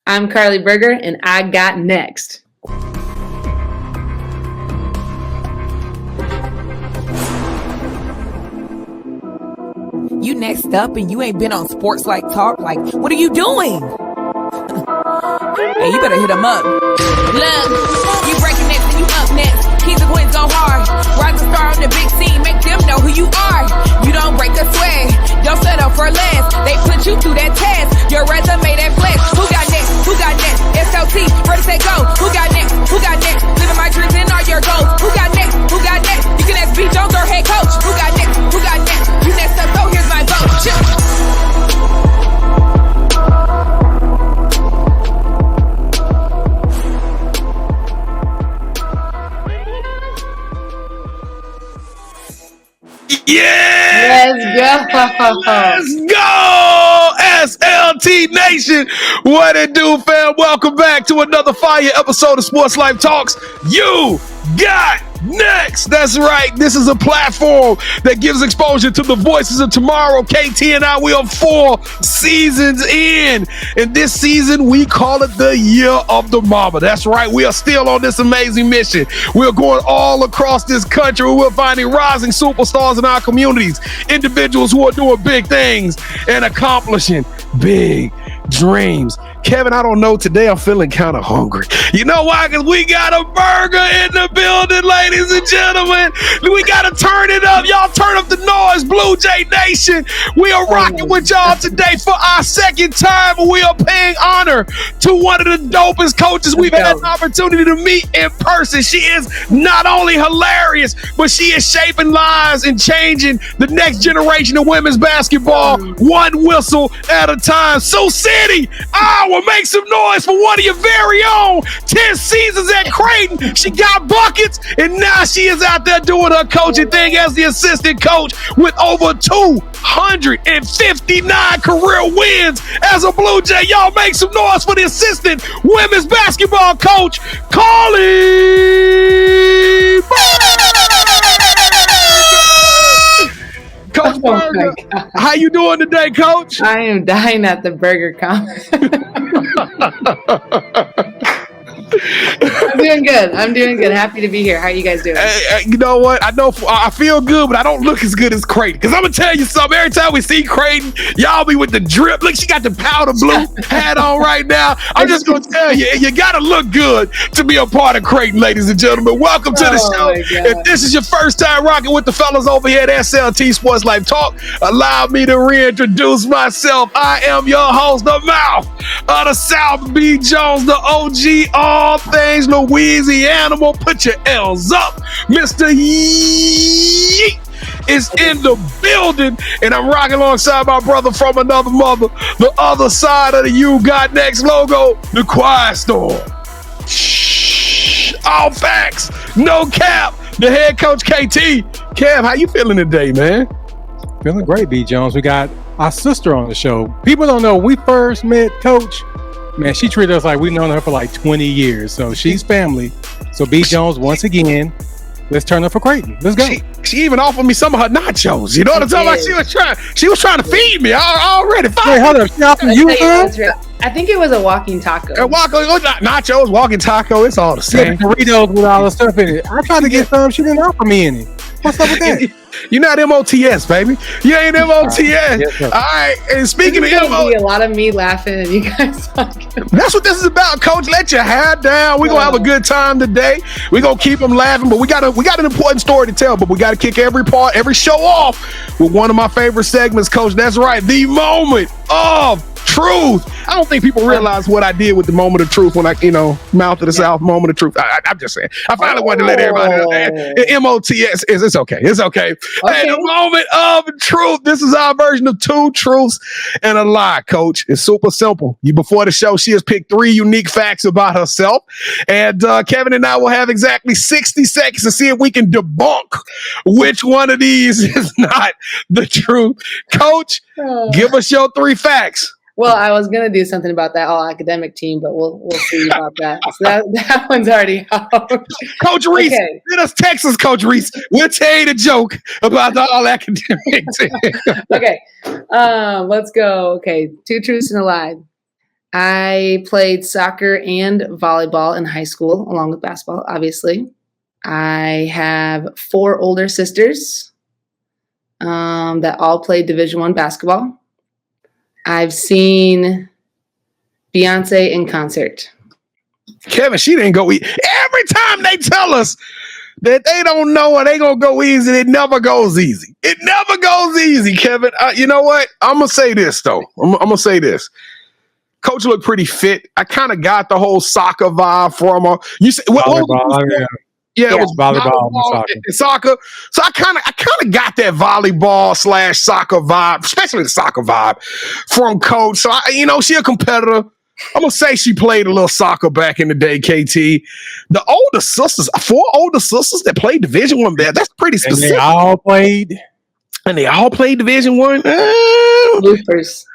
I'm Carli Berger, and I got next. You next up and you ain't been on Sports Like Talk. Like, what are you doing? Hey, you better hit him up. Look, you breaking next and you up next. Keys and wins go hard. Rise and star on the big scene. Make them know who you are. You don't break a sweat. Don't settle for less. They put you through that test. Your resume that flex. Who got next? Who got next? SLT, ready, say go. Who got next? Who got next? Living my dreams and all your goals. Who got next? Who got next? You can ask B. Jones or head coach. Who got next? Who got next? You next up, so here's my vote. Chill. Yeah! Let's go! SLT Nation! What it do, fam? Welcome back to another fire episode of Sports Life Talks. You got next. That's right. This is a platform that gives exposure to the voices of tomorrow. KT and I, we are 4 seasons in. And this season, we call it the Year of the Mamba. That's right. We are still on this amazing mission. We're going all across this country. We're finding rising superstars in our communities, individuals who are doing big things and accomplishing big dreams. Kevin, I don't know. Today I'm feeling kind of hungry. You know why? Because we got a burger in the building, ladies and gentlemen. We got to turn it up. Y'all turn up the noise, Blue Jay Nation. We are rocking with y'all today for our second time. We are paying honor to one of the dopest coaches we've had an opportunity to meet in person. She is not only hilarious, but she is shaping lives and changing the next generation of women's basketball, one whistle at a time. Sioux City, will make some noise for one of your very own. 10 seasons at Creighton. She got buckets, and now she is out there doing her coaching thing as the assistant coach with over 259 career wins as a Blue Jay. Y'all make some noise for the assistant women's basketball coach, Carli Coach Berger, how you doing today, Coach? I am dying at the burger comment. I'm doing good. Happy to be here. How are you guys doing? You know what? I know I feel good, but I don't look as good as Creighton. Because I'm going to tell you something. Every time we see Creighton, y'all be with the drip. Look, she got the powder blue hat on right now. I'm just going to tell you, you got to look good to be a part of Creighton, ladies and gentlemen. Welcome to the show. If this is your first time rocking with the fellas over here at SLT Sports Life Talk, allow me to reintroduce myself. I am your host, the mouth of the South, B. Jones, the OG, all things Louisiana. Put your L's up. Mr. Yeet is in the building, and I'm rocking alongside my brother from another mother, the other side of the You Got Next logo, the Quiet Storm. Shh, all facts, no cap. The head coach, KT. Kev, how you feeling today, man? Feeling great, B. Jones. We got our sister on the show. People don't know, we first met Coach. Man, she treated us like we've known her for like 20 years. So she's family. So B. Jones, once again, let's turn up for Creighton. Let's go. She even offered me some of her nachos. You know what I'm talking about? She was trying to feed me already. Wait, hold up. She offered you her? I think it was a walking taco. Nachos, walking taco, it's all the same. Burritos with all the stuff in it. I tried to get some. She didn't offer me any. What's up with that? You're not MOTS, baby. You ain't MOTS. All right. And speaking of MOTS, a lot of me laughing and you guys talking. That's what this is about, Coach. Let your hair down. We're gonna have a good time today. We're gonna keep them laughing, but we got an important story to tell. But we got to kick every show off with one of my favorite segments, Coach. That's right, the moment of truth. I don't think people realize what I did with the moment of truth when I, mouth of the South, moment of truth. I'm just saying. I finally wanted to let everybody know that. MOTS, it's okay. It's okay. Hey, the moment of truth. This is our version of 2 truths and a lie, Coach. It's super simple. Before the show, she has picked 3 unique facts about herself. And Kevin and I will have exactly 60 seconds to see if we can debunk which one of these is not the truth. Coach, give us your 3 facts. Well, I was going to do something about that all academic team, but we'll see about that. So that one's already out. Coach Reese, let us Texas, Coach Reese. We'll tell you the joke about the all academic team. Okay, let's go. Okay, 2 truths and a lie. I played soccer and volleyball in high school, along with basketball, obviously. I have 4 older sisters that all played Division I basketball. I've seen Beyonce in concert. Kevin, she didn't go easy. Every time they tell us that they don't know or they gonna go easy, it never goes easy. It never goes easy, Kevin. You know what? I'm gonna say this though. I'm gonna say this. Coach looked pretty fit. I kind of got the whole soccer vibe from her. You said Volleyball, yeah, it was volleyball and soccer. So I kind of got that volleyball / soccer vibe, especially the soccer vibe from Coach. So she a competitor. I'm gonna say she played a little soccer back in the day, KT. The older sisters, 4 older sisters that played Division I there. That's pretty specific. And they all played Division I. Loopers.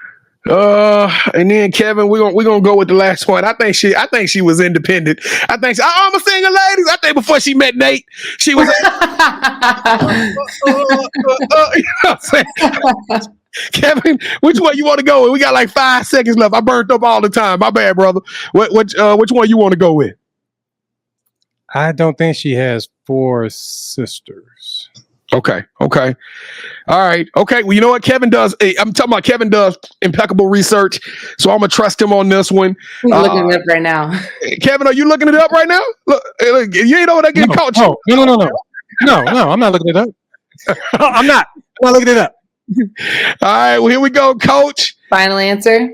And then Kevin, we're gonna go with the last one. I think she was independent. I'm a single ladies. I think before she met Nate, she was. You know what I'm saying? Kevin, which one you want to go with? We got like 5 seconds left. I burnt up all the time. My bad, brother. Which one you want to go with? I don't think she has 4 sisters. Okay. All right. Okay. Well, you know what Kevin does? I'm talking about Kevin does impeccable research, so I'm gonna trust him on this one. I'm looking it up right now. Kevin, are you looking it up right now? Look, you ain't know what I get coach. No, I'm not looking it up. I'm not looking it up. All right, well, here we go, Coach. Final answer.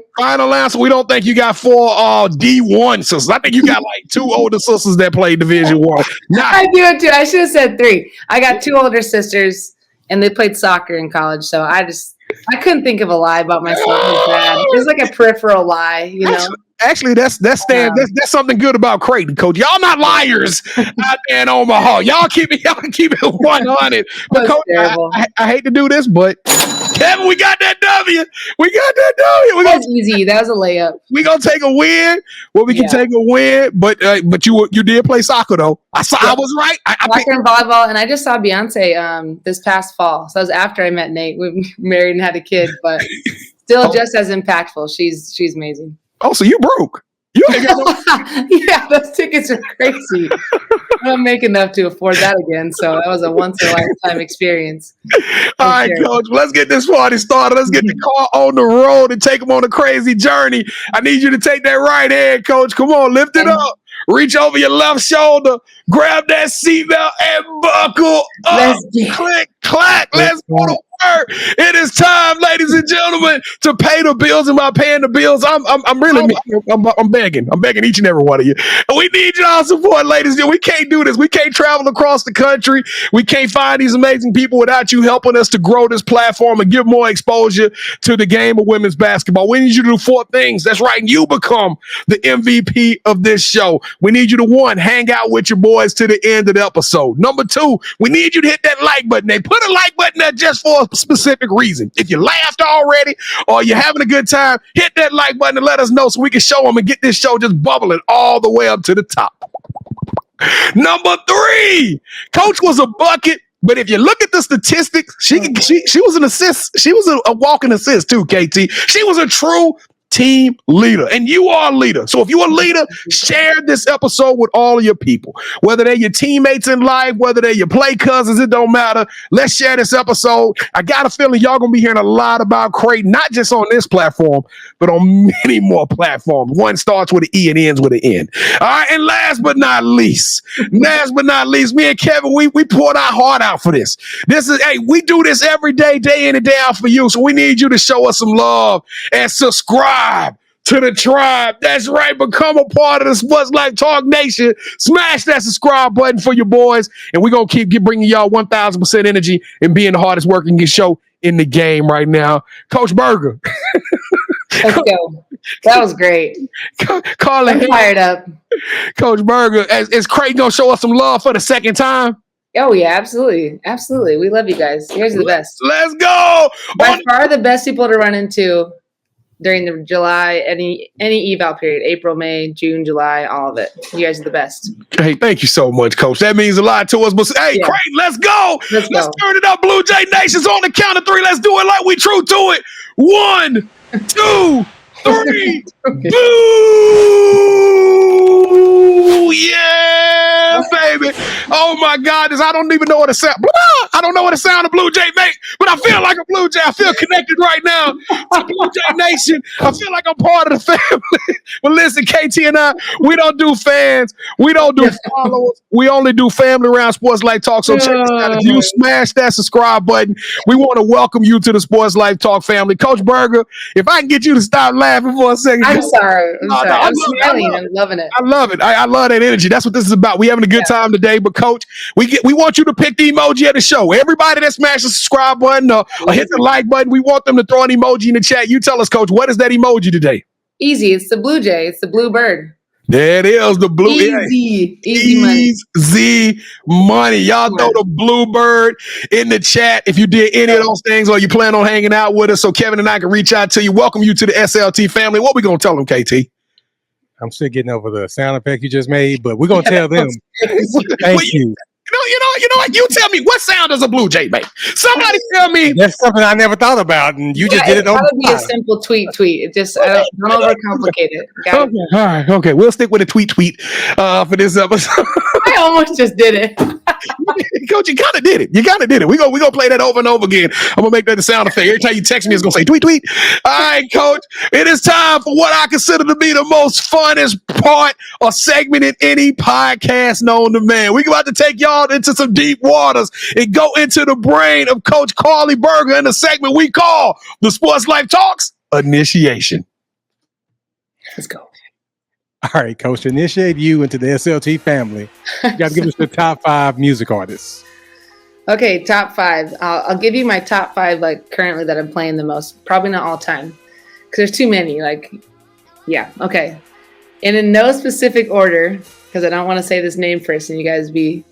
We don't think you got 4 D1 sisters. I think you got like 2 older sisters that play Division I. I do too. I should have said 3. I got 2 older sisters, and they played soccer in college. So I couldn't think of a lie about myself. It's like a peripheral lie, you know. Actually, that's something good about Creighton, Coach. Y'all not liars out there in Omaha. Y'all keep it 100. But Coach, I hate to do this, but Kevin, we got that W. That was easy. That was a layup. We gonna take a win. Well, we can take a win, but you did play soccer though. I was right. Soccer and volleyball, and I just saw Beyonce this past fall. So that was after I met Nate. We married and had a kid, but still just as impactful. She's amazing. Oh, so you broke. You ain't got no- Yeah, those tickets are crazy. I don't make enough to afford that again, so that was a once-in-a-lifetime experience. All right, Coach, let's get this party started. Let's get the car on the road and take them on a crazy journey. I need you to take that right hand, Coach. Come on, lift it up. Reach over your left shoulder. Grab that seatbelt and buckle up. Click, clack. Let's go to work. It is time, ladies and gentlemen, to pay the bills. Am I paying the bills? I'm begging. I'm begging each and every one of you. And we need y'all support, ladies. We can't do this. We can't travel across the country. We can't find these amazing people without you helping us to grow this platform and give more exposure to the game of women's basketball. We need you to do 4 things. That's right. And you become the MVP of this show. We need you to 1, hang out with your boys to the end of the episode. Number 2, we need you to hit that like button. They put a like button there just for a specific reason. If you laughed already or you're having a good time, hit that like button and let us know so we can show them and get this show just bubbling all the way up to the top. Number 3, Coach was a bucket. But if you look at the statistics, she was an assist. She was a walking assist too, KT. She was a true team leader, and you are a leader. So if you're a leader, share this episode with all of your people, whether they're your teammates in life, whether they're your play cousins, it don't matter. Let's share this episode. I got a feeling y'all gonna be hearing a lot about Creighton, not just on this platform, but on many more platforms. One starts with an E and ends with an N. All right, and last but not least, me and Kevin, we poured our heart out for this. We do this every day, day in and day out for you. So we need you to show us some love and subscribe to the tribe. That's right. Become a part of the Sports Life Talk Nation. Smash that subscribe button for your boys. And we're going to keep bringing y'all 1,000% energy and being the hardest working show in the game right now. Coach Berger. Let's go. That was great. Carli, I'm fired up. Coach Berger, is Creighton going to show us some love for the second time? Oh, yeah, absolutely. Absolutely. We love you guys. You guys are the best. Let's go. By far the best people to run into during the July, any eval period, April, May, June, July, all of it. You guys are the best. Hey, thank you so much, Coach. That means a lot to us. But hey, yeah. Creighton, let's go. Let's turn it up, Blue Jay Nation's on the count of 3. Let's do it like we true to it. 1, 2, 3. Okay. Boo! Yeah, baby. Oh my goodness. I don't even know what to sound. I don't know what the sound of Blue Jay make, but I feel like a Blue Jay. I feel connected right now to Blue Jay Nation. I feel like I'm part of the family. But listen, KT and I, we don't do fans. We don't do followers. We only do family around Sports Life Talk. So check this out. If you smash that subscribe button, we want to welcome you to the Sports Life Talk family. Coach Berger, if I can get you to stop laughing for a second. I'm sorry. I'm smiling. I'm loving it. I love it. I love that energy. That's what this is about. We having a good time today. But Coach, we want you to pick the emoji of the show. Everybody that smashed the subscribe button or hit the like button, we want them to throw an emoji in the chat. You tell us, Coach, what is that emoji today? Easy. It's the Blue Jay. It's the blue bird. There it is, the blue. Easy money. Easy money. Y'all throw the blue bird in the chat if you did any of those things or you plan on hanging out with us so Kevin and I can reach out to you. Welcome you to the SLT family. What we going to tell them, KT? I'm still getting over the sound effect you just made, but we're going to tell them. Thank you. You know what? You tell me, what sound does a Blue Jay make? Somebody tell me. That's something I never thought about, and you just did it on the That would be a simple tweet. It just don't overcomplicate it. Okay, all right, okay. We'll stick with a tweet for this episode. I almost just did it. Coach, you kind of did it. We gonna play that over and over again. I'm gonna make that the sound effect. Every time you text me, it's gonna say tweet. All right, Coach. It is time for what I consider to be the most funnest part or segment in any podcast known to man. We're about to take y'all into some deep waters and go into the brain of Coach Carli Berger in the segment we call the Sports Life Talks Initiation. Let's go. All right, Coach, to initiate you into the SLT family, you got to give us the top 5 music artists. Okay, top 5. I'll give you my top 5 like currently that I'm playing the most. Probably not all time because there's too many. Yeah. Okay. And in no specific order because I don't want to say this name first and you guys be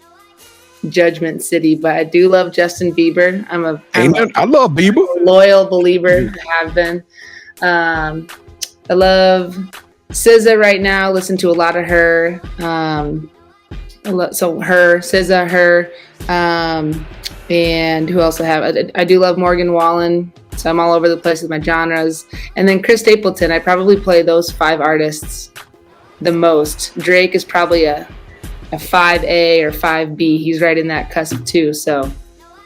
Judgment City, but I do love Justin Bieber. I love Bieber. Loyal believer. Have been. I love SZA right now. Listen to a lot of her. SZA, her, and who else I have? I do love Morgan Wallen. So I'm all over the place with my genres. And then Chris Stapleton. I probably play those 5 artists the most. Drake is probably a 5A or 5B. He's right in that cusp too. So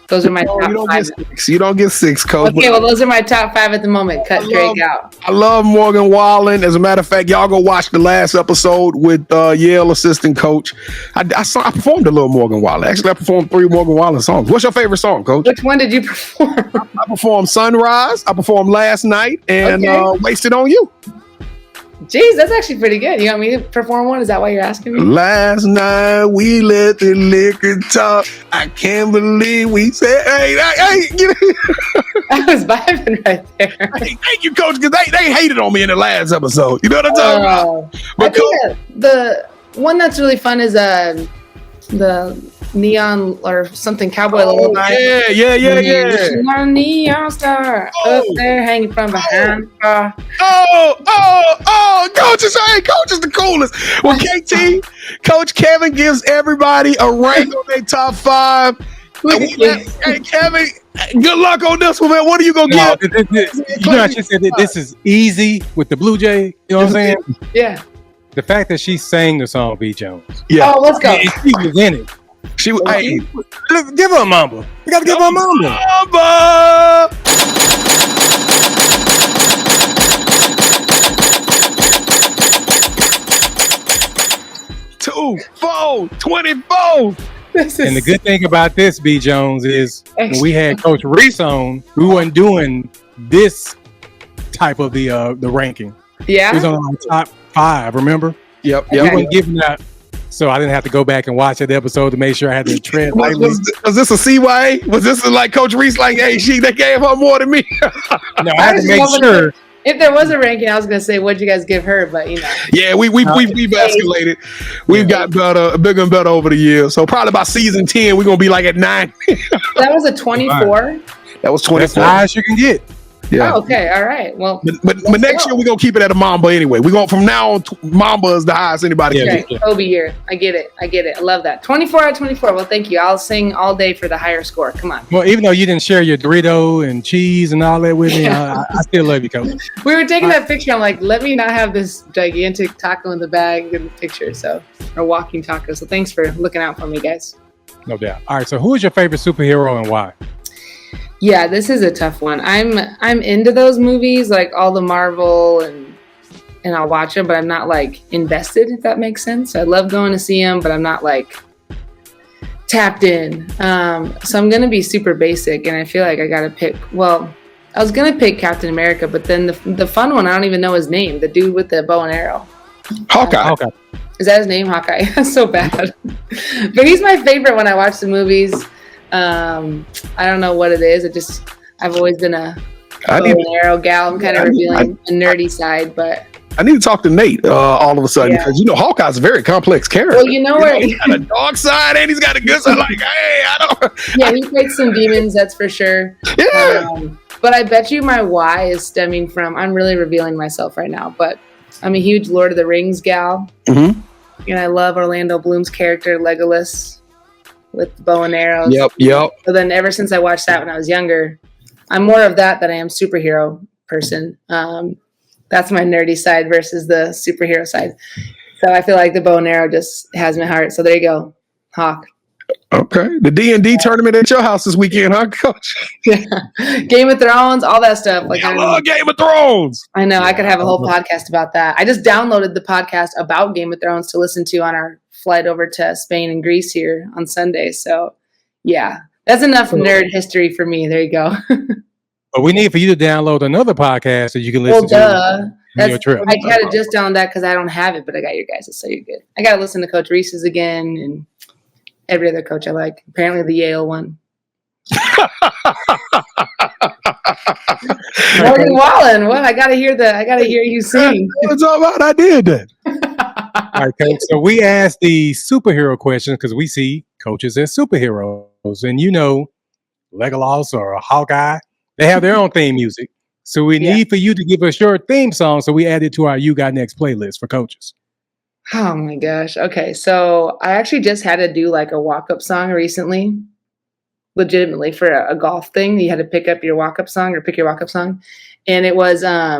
those are my top 5. You don't get 6, Coach. Okay, well, those are my top 5 at the moment. Cut Drake out. I love Morgan Wallen. As a matter of fact, y'all go watch the last episode with Yale assistant coach. I performed a little Morgan Wallen. Actually, I performed 3 Morgan Wallen songs. What's your favorite song, Coach? Which one did you perform? I performed Sunrise. I performed Last Night and Wasted on You. Jeez, that's actually pretty good. You want me to perform one? Is that why you're asking me? Last night we let the liquor talk. I can't believe we said, hey. I was vibing right there. Hey, thank you, Coach, because they hated on me in the last episode. You know what I'm talking about? But I think the one that's really fun is the neon or something cowboy lullaby. Yeah. Neon star up there hanging from behind. Coach is the coolest. Well, KT, Coach Kevin gives everybody a rank on their top 5. Hey, Kevin, good luck on this one, man. What are you gonna give? I just said that this is easy with the Blue Jay. You know what I'm saying? Yeah. The fact that she sang the song B. Jones. Yeah. Oh, let's go. She was in it. She was. Hey, give her a Mamba. We got to give her a Mamba. Mamba. 2, 4, 24. And the good thing about this, B. Jones, is when we had Coach Reese on, we weren't doing this type of the ranking. Yeah. It was on our top 5, remember? Yep. We weren't giving that. So I didn't have to go back and watch that episode to make sure I had to tread lightly. Was this a CYA? Was this like Coach Reese like, hey, they gave her more than me? No, I had to make sure. If there was a ranking, I was going to say, what'd you guys give her? But, you know. Yeah, we've escalated. We've got bigger and better over the years. So probably by season 10, we're going to be like at 9. That was a 24? That was 24. That's the highest you can get. Yeah. Oh, okay. All right. Well, But next year we're gonna keep it at a Mamba anyway. We're going from now on. Mamba is the highest anybody can okay. get. Kobe year. I get it. I love that. 24 out of 24. Well, thank you. I'll sing all day for the higher score. Come on. Well, even though you didn't share your Dorito and cheese and all that with me, I still love you, Coach. We were taking that picture. I'm like, let me not have this gigantic taco in the bag in the picture. So, or walking taco. So thanks for looking out for me, guys. No doubt. All right. So who is your favorite superhero and why? Yeah, this is a tough one. I'm into those movies, like all the Marvel and I'll watch them, but I'm not like invested, if that makes sense. I love going to see them, but I'm not like tapped in. So I'm gonna be super basic, and I feel like I gotta pick. Well, I was gonna pick Captain America, but then the fun one, I don't even know his name. The dude with the bow and arrow. Hawkeye. Is that his name? Hawkeye. That's so bad. But he's my favorite when I watch the movies. I don't know what it is. I've always been a bow and arrow gal. I'm kind of revealing a nerdy side, but I need to talk to Nate all of a sudden because Hawkeye's a very complex character. Well, you know where he's got a dark side and he's got a good side. Like, hey, I don't. Yeah, he fights some demons, that's for sure. Yeah. But I bet you my why is stemming from. I'm really revealing myself right now, but I'm a huge Lord of the Rings gal, and I love Orlando Bloom's character Legolas with the bow and arrows. Yep. So then, ever since I watched that when I was younger, I'm more of that than I am superhero person. That's my nerdy side versus the superhero side. So I feel like the bow and arrow just has my heart. So there you go, Hawk. Okay, the D&D tournament at your house this weekend, huh, Coach? Yeah, Game of Thrones, all that stuff. Like I love Game of Thrones. I know I could have a whole podcast about that. I just downloaded the podcast about Game of Thrones to listen to on our flight over to Spain and Greece here on Sunday. So yeah, that's enough nerd history for me. There you go. But we need for you to download another podcast that you can listen to on your trip. I had to just download that because I don't have it, but I got your guys', so you're good. I got to listen to Coach Reese's again and every other coach I like. Apparently the Yale one. Morgan Wallen. What? I gotta hear you sing. What's all about? I did that. All right, Coach. So we asked the superhero question because we see coaches as superheroes, and Legolas or Hawkeye, they have their own theme music. So we need for you to give us your theme song. So we added to our You Got Next playlist for coaches. Oh my gosh. Okay. So I actually just had to do like a walk-up song recently, legitimately for a golf thing. You had to pick your walk-up song. And it was, I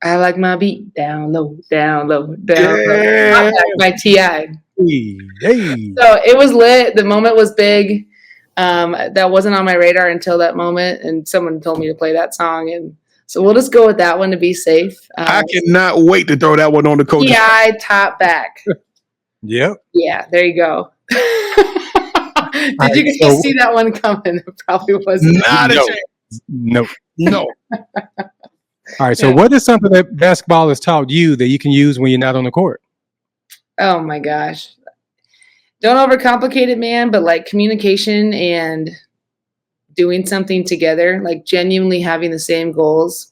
like my beat down low, down low, down low. By T.I. So it was lit. The moment was big. That wasn't on my radar until that moment. And someone told me to play that song. And so we'll just go with that one to be safe. I cannot wait to throw that one on the coach. T.I. top back. Yep. Yeah, there you go. Did you guys see that one coming? It probably wasn't. Not a chance. No. All right. So what is something that basketball has taught you that you can use when you're not on the court? Oh my gosh. Don't overcomplicate it, man, but like communication and doing something together, like genuinely having the same goals.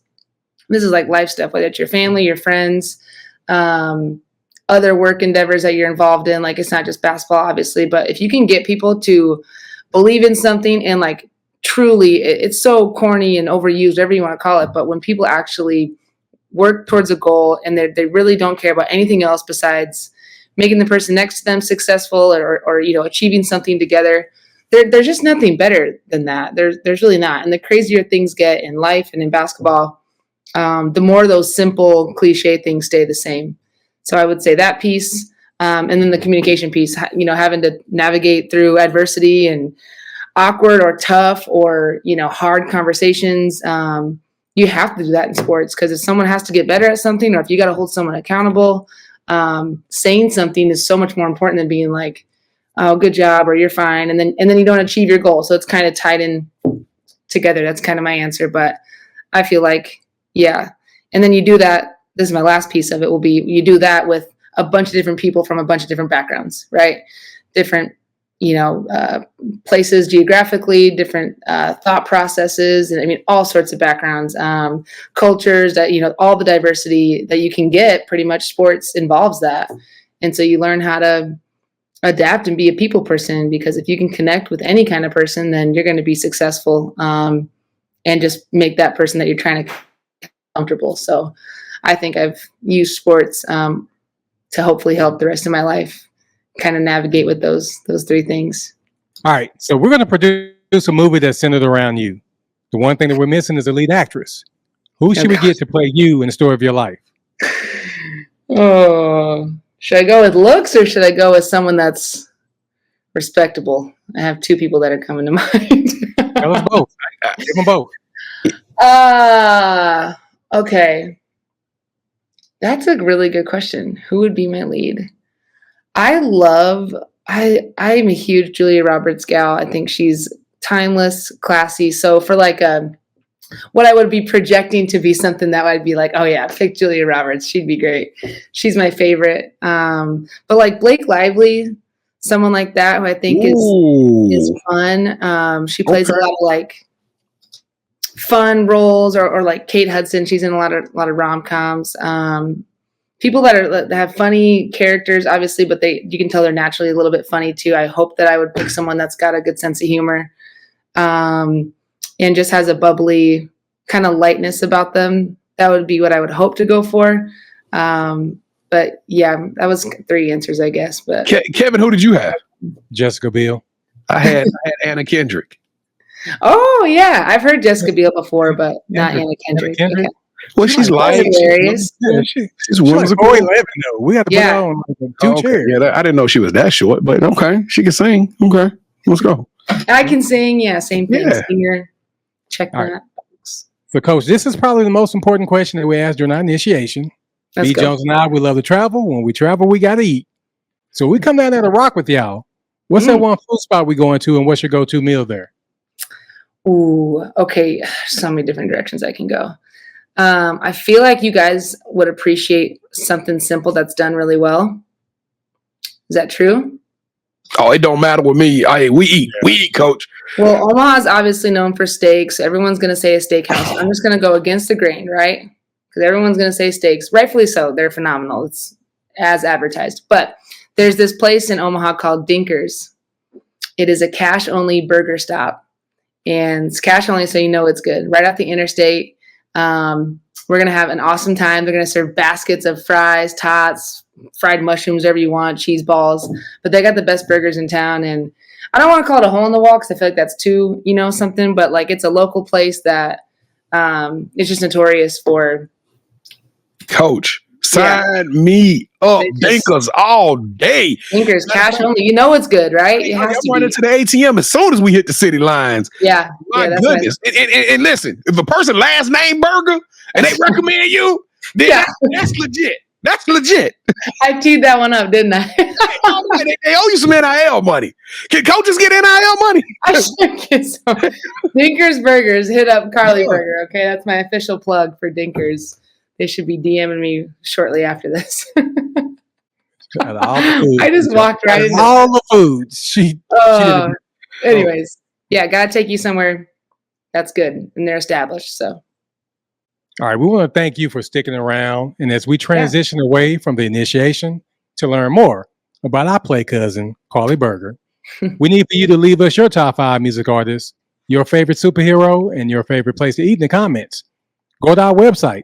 This is like life stuff, whether it's your family, your friends, other work endeavors that you're involved in. Like it's not just basketball, obviously, but if you can get people to believe in something and like truly, it's so corny and overused, whatever you want to call it. But when people actually work towards a goal and they really don't care about anything else besides making the person next to them successful or achieving something together, there's just nothing better than that. There's really not. And the crazier things get in life and in basketball, the more those simple cliche things stay the same. So I would say that piece, and then the communication piece, having to navigate through adversity and awkward or tough or, hard conversations. You have to do that in sports because if someone has to get better at something or if you got to hold someone accountable, saying something is so much more important than being like, oh, good job, or you're fine. And then you don't achieve your goal. So it's kind of tied in together. That's kind of my answer. But I feel like, yeah. And then you do that. This is my last piece of it will be, you do that with a bunch of different people from a bunch of different backgrounds, right? Different, places geographically, different thought processes, and I mean, all sorts of backgrounds, cultures that, all the diversity that you can get, pretty much sports involves that. And so you learn how to adapt and be a people person, because if you can connect with any kind of person, then you're going to be successful. and just make that person that you're trying to comfortable. So I think I've used sports to hopefully help the rest of my life kind of navigate with those three things. All right. So we're going to produce a movie that's centered around you. The one thing that we're missing is a lead actress. Who should we get to play you in the story of your life? Oh, should I go with looks or should I go with someone that's respectable? I have two people that are coming to mind. Tell us both. Give them both. Okay. That's a really good question. Who would be my lead? I'm a huge Julia Roberts gal. I think she's timeless, classy. So for like what I would be projecting to be something that I'd be like, oh yeah, pick Julia Roberts. She'd be great. She's my favorite. But like Blake Lively, someone like that who I think is fun. She plays a lot of like fun roles, or like Kate Hudson. She's in a lot of rom-coms. People that have funny characters, obviously, but you can tell they're naturally a little bit funny too. I hope that I would pick someone that's got a good sense of humor, and just has a bubbly kind of lightness about them. That would be what I would hope to go for. But yeah, that was 3 answers, I guess. But Kevin, who did you have? Jessica Biel. I had Anna Kendrick. Oh yeah, I've heard Jessica Biel before, but not Anna Kendrick. Okay. Well, she's light. Hilarious. She's whimsical. Like 4'11" though. We have to put her on like 2 chairs. Yeah, I didn't know she was that short, but okay, she can sing. Okay, let's go. I can sing. Yeah, same thing. Yeah. Singer. Check that. Right. So, Coach, this is probably the most important question that we asked during our initiation. Let's B. go. Jones and I, we love to travel. When we travel, we got to eat. So we come down there to rock with y'all. What's that one food spot we going to, and what's your go-to meal there? Ooh, okay. So many different directions I can go. I feel like you guys would appreciate something simple that's done really well. Is that true? Oh, it don't matter with me. We eat, Coach. Well, Omaha's obviously known for steaks. Everyone's going to say a steakhouse. I'm just going to go against the grain, right? Because everyone's going to say steaks. Rightfully so. They're phenomenal. It's as advertised. But there's this place in Omaha called Dinkers. It is a cash-only burger stop. And it's cash only, so you know it's good. Right off the interstate. We're going to have an awesome time. They're going to serve baskets of fries, tots, fried mushrooms, whatever you want, cheese balls. But they got the best burgers in town. And I don't want to call it a hole in the wall because I feel like that's too, something. But like it's a local place that is just notorious for. Coach, sign me up. Dinkers all day. Dinkers, cash only. You know it's good, right? It has to run into the ATM as soon as we hit the city lines. Yeah. My goodness. And listen, if a person last name Burger and they recommend you, then that's legit. That's legit. I teed that one up, didn't I? They owe you some NIL money. Can coaches get NIL money? I should get some. Dinkers Burgers, hit up Carli Berger. Okay, that's my official plug for Dinkers. They should be DMing me shortly after this. I just walked right into all the foods. She anyways, gotta take you somewhere that's good and they're established. So, all right, we want to thank you for sticking around. And as we transition away from the initiation to learn more about our play cousin, Carli Berger, we need for you to leave us your top 5 music artists, your favorite superhero, and your favorite place to eat in the comments. Go to our website,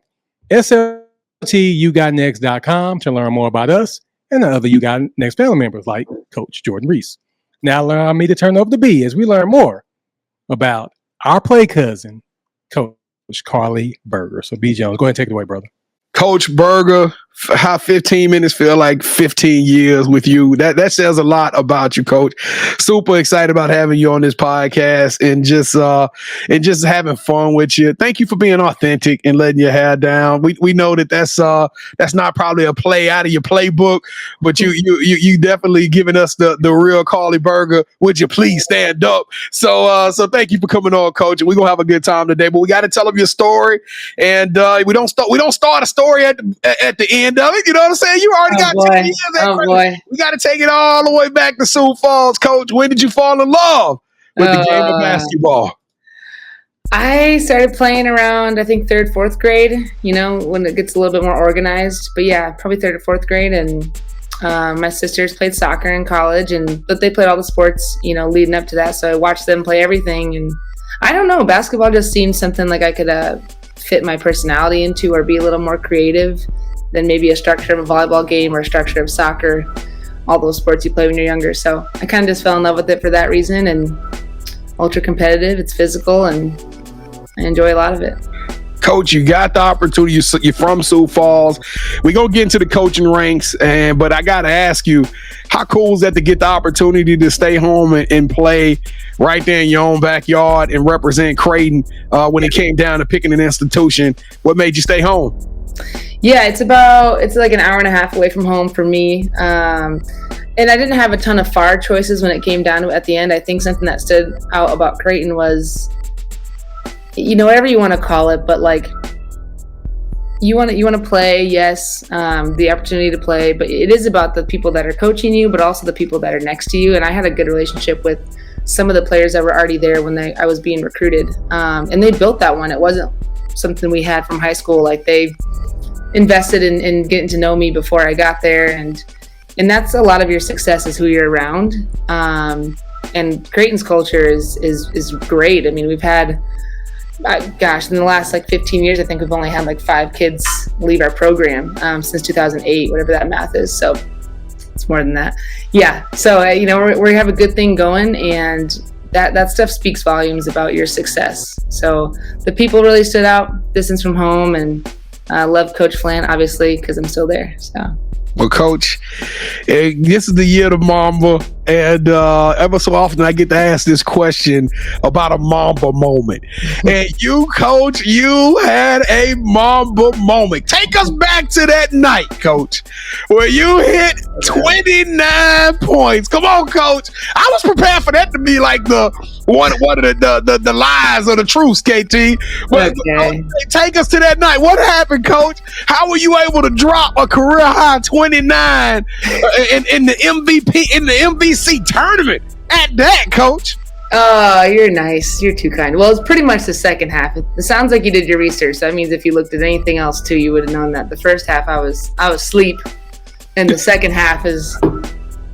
sltyougotnext.com, to learn more about us and the other You Got Next family members like Coach Jordan Reese. Now allow me to turn over to B as we learn more about our play cousin, Coach Carli Berger. So B. Jones, go ahead and take it away, brother. Coach Berger, how 15 minutes feel like 15 years with you. That says a lot about you, Coach. Super excited about having you on this podcast and just having fun with you. Thank you for being authentic and letting your hair down. We know that's not probably a play out of your playbook, but you definitely giving us the real Carli Berger. Would you please stand up? So thank you for coming on, Coach. And we're gonna have a good time today. But we got to tell them your story, and we don't start a story at the end of it. You know what I'm saying? You already got 10 years. We got to take it all the way back to Sioux Falls, Coach. When did you fall in love with the game of basketball? I started playing around, I think, 3rd, 4th grade, when it gets a little bit more organized. But yeah, probably 3rd or 4th grade. And my sisters played soccer in college, but they played all the sports, leading up to that. So I watched them play everything. And I don't know. Basketball just seemed something like I could fit my personality into, or be a little more creative than maybe a structure of a volleyball game or a structure of soccer, all those sports you play when you're younger. So I kind of just fell in love with it for that reason, and ultra competitive. It's physical, and I enjoy a lot of it. Coach, you got the opportunity. You're from Sioux Falls. We're going to get into the coaching ranks, but I got to ask you, how cool is that to get the opportunity to stay home and play right there in your own backyard and represent Creighton when it came down to picking an institution? What made you stay home? Yeah, it's like an hour and a half away from home for me. And I didn't have a ton of far choices when it came down to it at the end. I think something that stood out about Creighton was, whatever you want to call it, but like you want to play, yes, the opportunity to play, but it is about the people that are coaching you, but also the people that are next to you. And I had a good relationship with some of the players that were already there when I was being recruited, and they built that one. It wasn't something we had from high school. Like, they invested in getting to know me before I got there, and that's a lot of your success is who you're around. And Creighton's culture is great. I mean, we've had, in the last 15 years, I think we've only had 5 kids leave our program since 2008, whatever that math is. So it's more than that. Yeah. So, we have a good thing going, and that stuff speaks volumes about your success. So the people really stood out, distance from home, and I love Coach Flan, obviously, because I'm still there. So. Well, Coach, this is the year of Mamba, and ever so often I get to ask this question about a Mamba moment. And you, Coach, you had a Mamba moment. Take us back to that night, Coach, where you hit 29 points. Come on, Coach. I was prepared for that to be like the one of the lies or the truths, KT. But okay. Take us to that night. What happened, Coach? How were you able to drop a career high 29 in the MVP, in the MVC tournament at that, Coach? Oh, you're nice. You're too kind. Well, it's pretty much the second half. It sounds like you did your research. That means if you looked at anything else too, you would have known that. The first half I was asleep, and the second half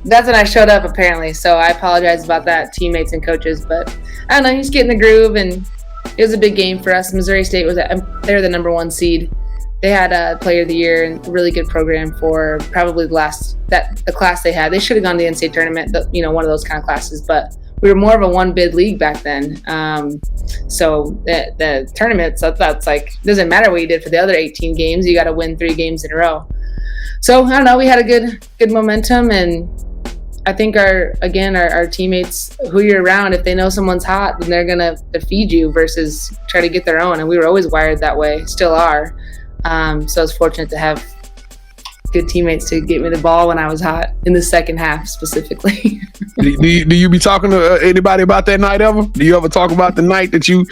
that's when I showed up, apparently. So I apologize about that, teammates and coaches. But I don't know, you just get in the groove, and it was a big game for us. Missouri State they're the number 1 seed. They had a Player of the Year and a really good program for probably the class they had. They should have gone to the NCAA tournament, one of those kind of classes. But we were more of a 1-bid league back then. So the tournament, so that's doesn't matter what you did for the other 18 games. You got to win 3 games in a row. So I don't know. We had a good momentum, and I think our teammates who you're around, if they know someone's hot, then they're gonna feed you versus try to get their own. And we were always wired that way, still are. So I was fortunate to have good teammates to get me the ball when I was hot in the second half specifically. do you be talking to anybody about that night ever? Do you ever talk about the night that you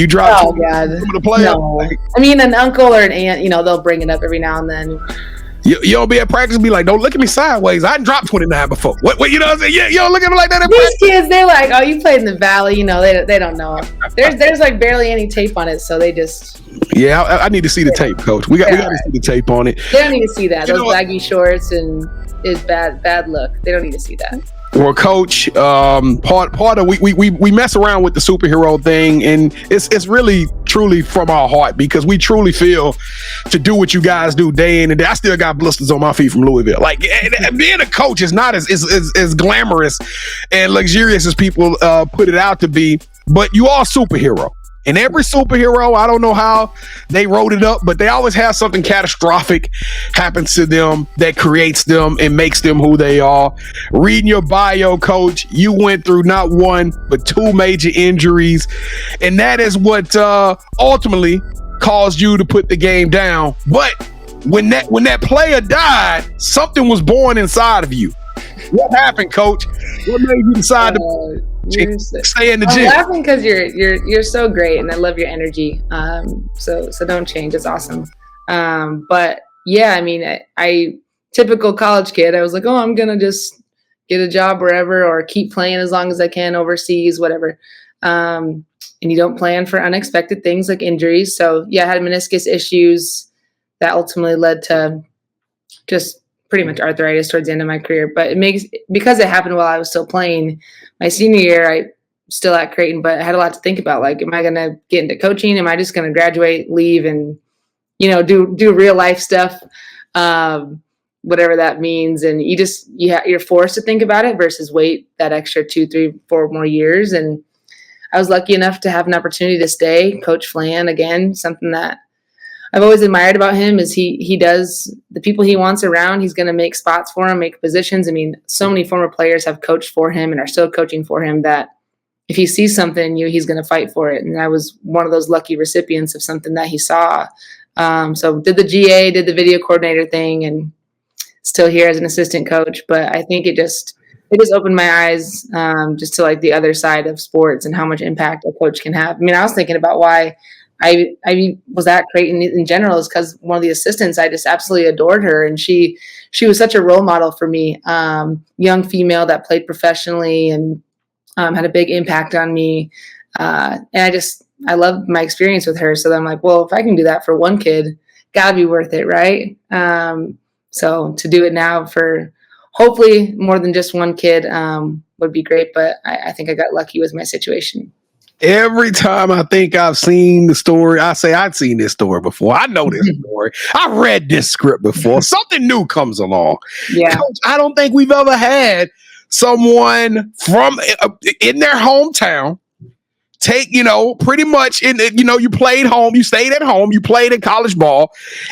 dropped? Oh God, the player? No. I mean, an uncle or an aunt, they'll bring it up every now and then. You don't be at practice and be like, don't look at me sideways. I dropped 29 before. What you know what I'm saying? Yeah, you don't look at me like that at practice. These kids, they're like, oh, you played in the Valley. They don't know. There's barely any tape on it, so they just. Yeah, I need to see the tape, Coach. We got to see the tape on it. They don't need to see that. Those baggy shorts and is bad look. They don't need to see that. Well, Coach, part of we mess around with the superhero thing, and it's really truly from our heart, because we truly feel to do what you guys do day in and day. I still got blisters on my feet from Louisville. Like, being a coach is not as glamorous and luxurious as people put it out to be, but you are a superhero. And every superhero, I don't know how they wrote it up, but they always have something catastrophic happen to them that creates them and makes them who they are. Reading your bio, Coach, you went through not 1, but 2 major injuries. And that is what ultimately caused you to put the game down. But when that player died, something was born inside of you. What happened, Coach? What made you decide to stay in the gym? I'm laughing because you're so great, and I love your energy. So don't change. It's awesome. But yeah, I mean, I typical college kid. I was like, oh, I'm gonna just get a job wherever, or keep playing as long as I can overseas, whatever. And you don't plan for unexpected things like injuries. So yeah, I had meniscus issues that ultimately led to just pretty much arthritis towards the end of my career. But because it happened while I was still playing, my senior year, I still at Creighton, but I had a lot to think about. Like, am I going to get into coaching? Am I just going to graduate, leave, and, do real life stuff? Whatever that means. And you're forced to think about it versus wait that extra 2, 3, 4 more years. And I was lucky enough to have an opportunity to stay. Coach Flan, again, something that I've always admired about him is he does the people he wants around. He's going to make spots for him, make positions. I mean, so many former players have coached for him and are still coaching for him that if he sees something in you, he's going to fight for it. And I was one of those lucky recipients of something that he saw. So did the GA, did the video coordinator thing, and still here as an assistant coach. But I think it just opened my eyes just to like the other side of sports and how much impact a coach can have. I mean, I was thinking about why I was at Creighton in general is because one of the assistants, I just absolutely adored her. And she was such a role model for me, young female that played professionally and had a big impact on me. And I loved my experience with her. So then I'm like, well, if I can do that for one kid, gotta be worth it. Right. So to do it now for hopefully more than just one kid would be great. But I think I got lucky with my situation. Every time I think I've seen the story, I say I've seen this story before. I know this story. I read this script before. Something new comes along. Yeah. Coach, I don't think we've ever had someone from in their hometown take, pretty much you played home, you stayed at home, you played in college ball,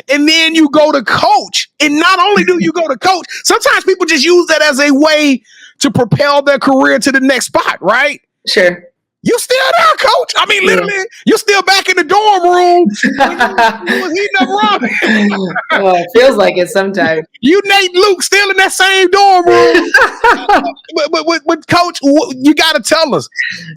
and then you go to coach. And not only do you go to coach, sometimes people just use that as a way to propel their career to the next spot, right? Sure. You still there, coach? I mean, literally, you're still back in the dorm room. You was heating up ramen. Well, it feels like it sometimes. You, Nate, Luke, still in that same dorm room. but coach, you got to tell us,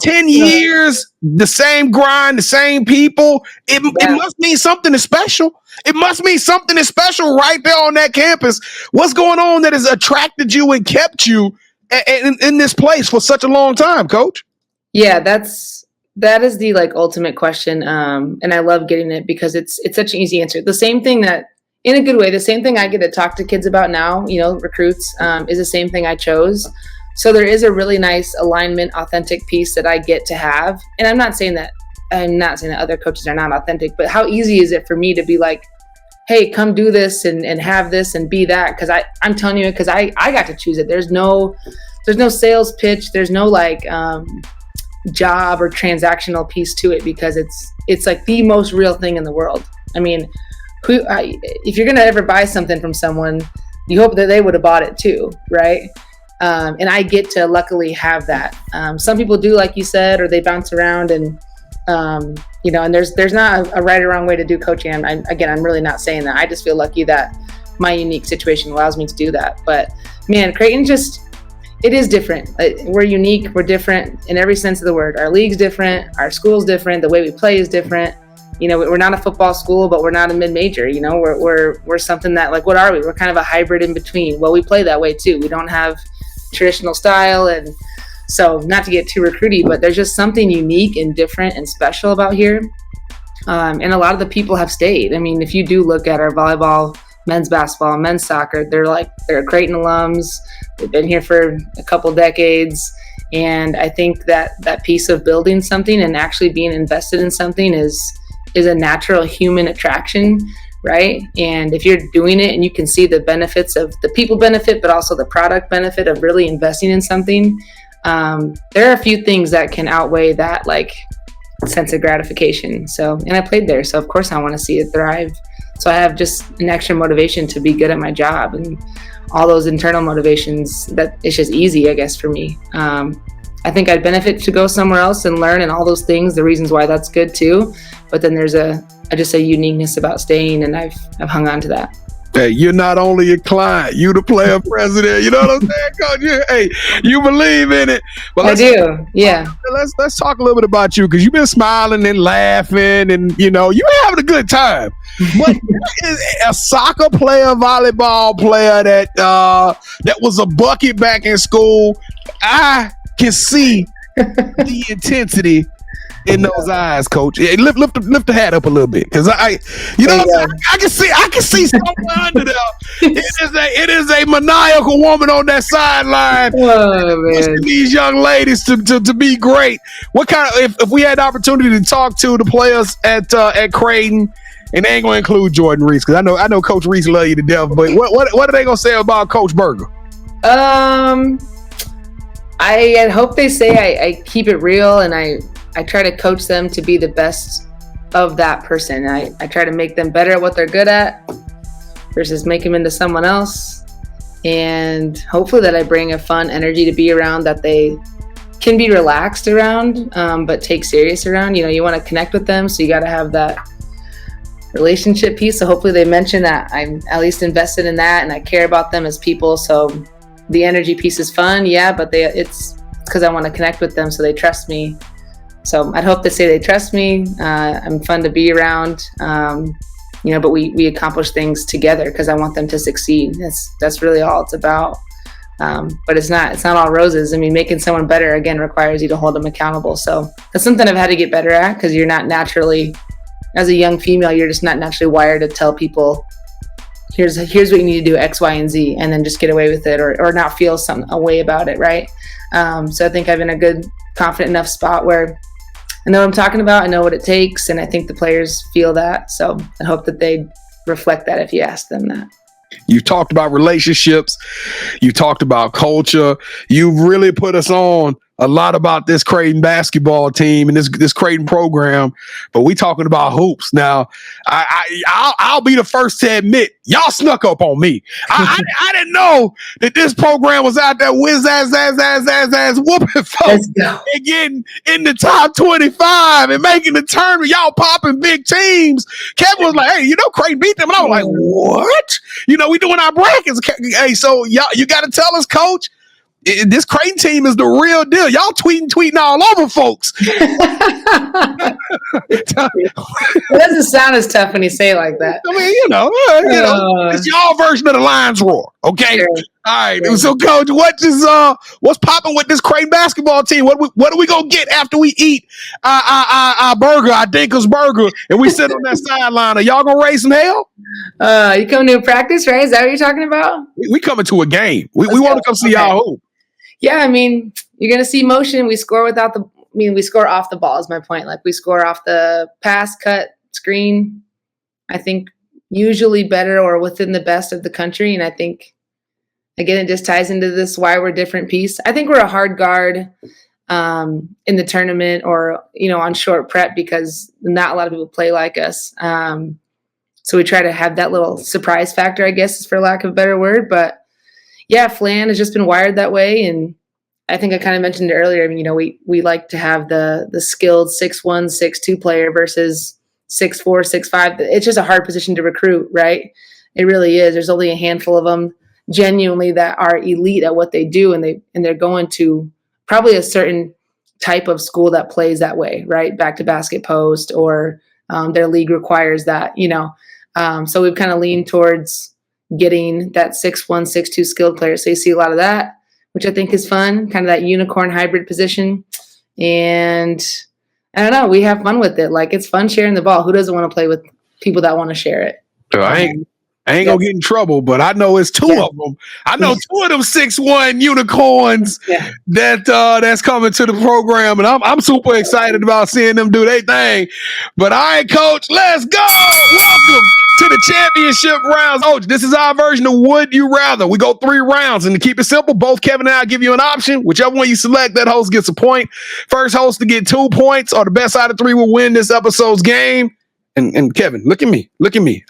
10 years, the same grind, the same people. It must mean something is special. It must mean something is special right there on that campus. What's going on that has attracted you and kept you in this place for such a long time, coach? Yeah, that is the like ultimate question. And I love getting it because it's such an easy answer. The same thing that in a good way, the same thing I get to talk to kids about now, recruits, is the same thing I chose. So there is a really nice alignment, authentic piece that I get to have. And I'm not saying that other coaches are not authentic, but how easy is it for me to be like, hey, come do this and have this and be that? Because I'm telling you, because I got to choose it. There's no sales pitch. There's no like job or transactional piece to it because it's like the most real thing in the world. I mean, if you're going to ever buy something from someone, you hope that they would have bought it too, right? And I get to luckily have that. Some people do, like you said, or they bounce around and, and there's not a right or wrong way to do coaching. I'm really not saying that. I just feel lucky that my unique situation allows me to do that. But man, Creighton it is different. We're unique. We're different in every sense of the word. Our league's different. Our school's different. The way we play is different. We're not a football school, but we're not a mid-major. We're something that, like, what are we? We're kind of a hybrid in between. Well, we play that way too. We don't have traditional style, and so not to get too recruity, but there's just something unique and different and special about here. And a lot of the people have stayed. I mean, if you do look at our volleyball, men's basketball, men's soccer, they're Creighton alums. They've been here for a couple decades. And I think that piece of building something and actually being invested in something is a natural human attraction, right? And if you're doing it and you can see the benefits of the people benefit, but also the product benefit of really investing in something, there are a few things that can outweigh that, like, sense of gratification. So, and I played there, so of course I want to see it thrive. So I have just an extra motivation to be good at my job and all those internal motivations that it's just easy, I guess, for me. I think I'd benefit to go somewhere else and learn and all those things, the reasons why that's good too. But then there's just a uniqueness about staying, and I've hung on to that. Hey, you're not only a client, you the player president. You know what I'm saying, Coach? You believe in it. But I do, yeah. Let's talk a little bit about you, because you've been smiling and laughing, and you're having a good time. But is a soccer player, volleyball player that was a bucket back in school. I can see the intensity in those eyes, Coach. Hey, lift the hat up a little bit, because I can see somewhere under there. It is a maniacal woman on that sideline, pushing these young ladies to be great. What kind of, if we had the opportunity to talk to the players at Creighton, and they ain't gonna include Jordan Reese, because I know Coach Reese love you to death, but what are they gonna say about Coach Berger? I hope they say I keep it real, and I try to coach them to be the best of that person. I try to make them better at what they're good at versus make them into someone else. And hopefully that I bring a fun energy to be around, that they can be relaxed around, but take serious around. You want to connect with them, so you got to have that relationship piece. So hopefully they mention that I'm at least invested in that and I care about them as people. So the energy piece is fun, yeah, but it's because I want to connect with them, so they trust me. So I'd hope to say they trust me. I'm fun to be around, but we accomplish things together because I want them to succeed. That's really all it's about. But it's not all roses. I mean, making someone better, again, requires you to hold them accountable. So that's something I've had to get better at, because you're not naturally, as a young female, you're just not naturally wired to tell people, here's what you need to do, X, Y, and Z, and then just get away with it, or not feel a way about it, right? So I think I'm in a good, confident enough spot where I know what I'm talking about, I know what it takes, and I think the players feel that. So I hope that they reflect that if you ask them that. You talked about relationships. You talked about culture. You really put us on a lot about this Creighton basketball team and this Creighton program, but we talking about hoops now. I'll be the first to admit, y'all snuck up on me. I didn't know that this program was out there whiz ass whooping folks and getting in the top 25 and making the tournament. Y'all popping big teams. Kevin was like, "Hey, Creighton beat them," and I was like, "What? We doing our brackets." Hey, so y'all, you got to tell us, Coach. This Creighton team is the real deal. Y'all tweeting all over folks. It doesn't sound as tough when you say it like that. I mean, it's y'all version of the Lions roar. Okay. Sure. All right. Sure. So, Coach, what's popping with this Creighton basketball team? What are we gonna get after we eat our burger, our Dinkel's burger, and we sit on that sideline? Are y'all gonna raise some hell? You coming to a practice, right? Is that what you're talking about? We coming to a game. We want to come see y'all hoop. Yeah, I mean, you're going to see motion. We score we score off the ball is my point. Like, we score off the pass, cut, screen. I think usually better or within the best of the country. And I think, again, it just ties into this why we're different piece. I think we're a hard guard in the tournament or, on short prep, because not a lot of people play like us. So we try to have that little surprise factor, I guess, for lack of a better word. But yeah, Flan has just been wired that way. And I think I kind of mentioned it earlier. I mean, we like to have the skilled 6'1", 6'2" player versus 6'4", 6'5". It's just a hard position to recruit, right? It really is. There's only a handful of them genuinely that are elite at what they do. And they're going to probably a certain type of school that plays that way, right? Back to basket post, or their league requires that, So we've kind of leaned towards getting that 6'1", 6'2" skilled player. So you see a lot of that, which I think is fun, kind of that unicorn hybrid position. And I don't know, we have fun with it. Like, it's fun sharing the ball. Who doesn't want to play with people that want to share it? I ain't gonna get in trouble, but I know it's two of them. I know two of them 6'1" unicorns that's coming to the program, and I'm super excited about seeing them do their thing. But all right, Coach, let's go. Welcome to the championship rounds. Coach, this is our version of Would You Rather. We go 3 rounds, and to keep it simple, both Kevin and I give you an option. Whichever one you select, that host gets a point. First host to get 2 points, or the best out of 3 will win this episode's game. And Kevin, look at me.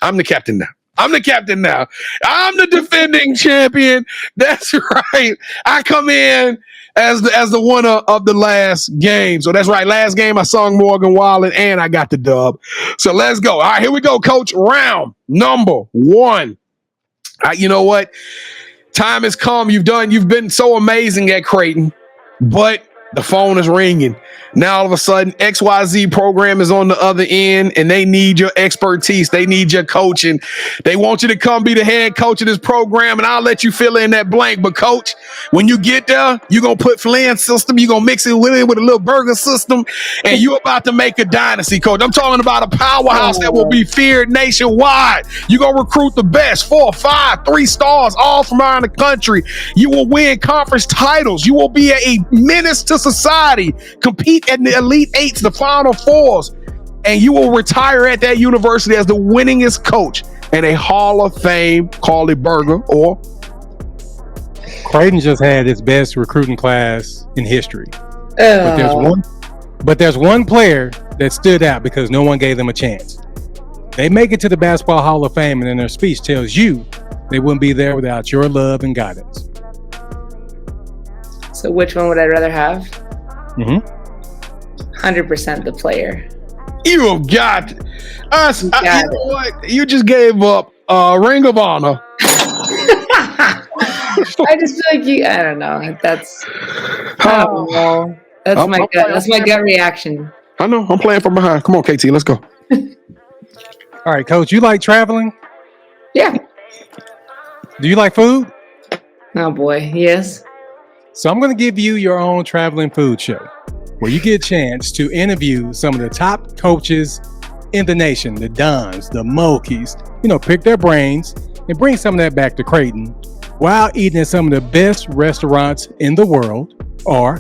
I'm the captain now. I'm the defending champion. That's right. I come in as the winner of the last game. So that's right. Last game I sung Morgan Wallen and I got the dub. So let's go. All right, here we go, Coach. Round number 1. You know what? Time has come. You've been so amazing at Creighton, but The phone is ringing. Now all of a sudden, XYZ program is on the other end, and they need your expertise. They need your coaching. They want you to come be the head coach of this program, and I'll let you fill in that blank. But coach, when you get there, you're going to put Flynn system. You're going to mix it with a little burger system, and you're about to make a dynasty, coach. I'm talking about a powerhouse that will be feared nationwide. You're going to recruit the best, 4, 5, 3 stars, all from around the country. You will win conference titles. You will be a menace to society, compete at the Elite Eights, the Final Fours, and you will retire at that university as the winningest coach and a Hall of Fame Carli Berger. Or Creighton just had its best recruiting class in history. But there's one player that stood out because no one gave them a chance. They make it to the Basketball Hall of Fame, and in their speech tells you they wouldn't be there without your love and guidance. So which one would I rather have? 100% the player. You have got us. You know what? You just gave up Ring of Honor. I just feel like I don't know. That's my gut. That's my gut reaction. I know. I'm playing from behind. Come on, KT. Let's go. All right, Coach. You like traveling? Yeah. Do you like food? Oh boy, yes. So I'm going to give you your own traveling food show where you get a chance to interview some of the top coaches in the nation, the Dons, the Mokies, pick their brains and bring some of that back to Creighton while eating at some of the best restaurants in the world. Or